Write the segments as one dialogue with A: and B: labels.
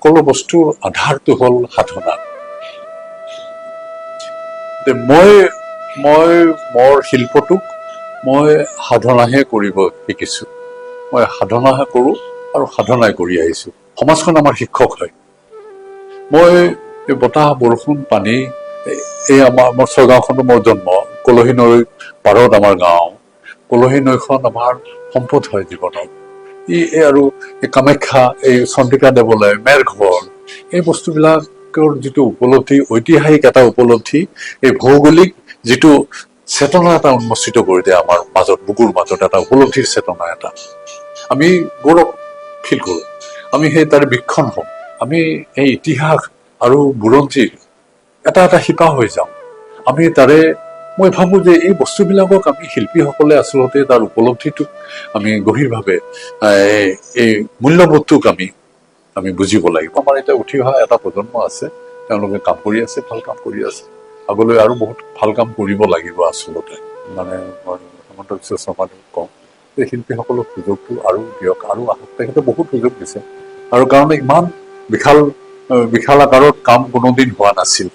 A: সকলো বস্তুৰ আধাৰটো হ'ল সাধনা। মই মোৰ শিল্পটোক মই সাধনাহে কৰিব শিকিছোঁ। মই সাধনাহে কৰোঁ আৰু সাধনাই কৰি আহিছোঁ। সমাজখন আমাৰ শিক্ষক হয়। মই এই বতাহ, বৰষুণ, পানী, এই আমাৰ ছয়গাঁওখনো মোৰ জন্ম। কলহী নৈৰ পাৰত আমাৰ গাঁও। কলহী নৈখন আমাৰ সম্পদ হয় জীৱনত। আৰু এই কামাখ্যা, এই চন্দ্ৰিকা দেৱালয়, মেৰঘৰ, এই বস্তুবিলাকৰ যিটো উপলব্ধি, ঐতিহাসিক এটা উপলব্ধি, এই ভৌগোলিক যিটো চেতনা এটা উন্মোচিত কৰি দিয়ে আমাৰ মাজত, বুকুৰ মাজত এটা উপলব্ধিৰ চেতনা এটা, আমি গৌৰৱ ফিল কৰোঁ। আমি সেই তাৰে বীক্ষণ হওঁ। আমি এই ইতিহাস আৰু বুৰঞ্জীৰ এটা এটা শিপা হৈ যাওঁ। আমি তাৰে, মই ভাবোঁ যে এই বস্তুবিলাকক আমি শিল্পীসকলে আচলতে তাৰ উপলব্ধিটোক আমি গভীৰভাৱে এই মূল্যবোধটোক আমি বুজিব লাগিব। আমাৰ এতিয়া উঠি অহা এটা প্ৰজন্ম আছে, তেওঁলোকে কাম কৰি আছে, ভাল কাম কৰি আছে। আগলৈ আৰু বহুত ভাল কাম কৰিব লাগিব আচলতে। মানে মই হেমন্ত বিশ্ব শৰ্মাক কওঁ যে শিল্পীসকলক সুযোগটো আৰু দিয়ক, আৰু আহক। তেখেতে বহুত সুযোগ দিছে, আৰু কাৰণে ইমান বিশাল আকাৰৰ কাম কোনোদিন হোৱা নাছিল।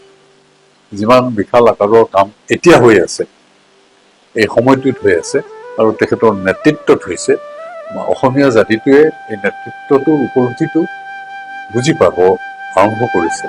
A: যিমান বিশাল আকাৰৰ কাম এতিয়া হৈ আছে, এই সময়টোত হৈ আছে, আৰু তেখেতৰ নেতৃত্বত হৈছে। অসমীয়া জাতিটোৱে এই নেতৃত্বটোৰ উপলব্ধিটো বুজি পাব আৰম্ভ কৰিছে।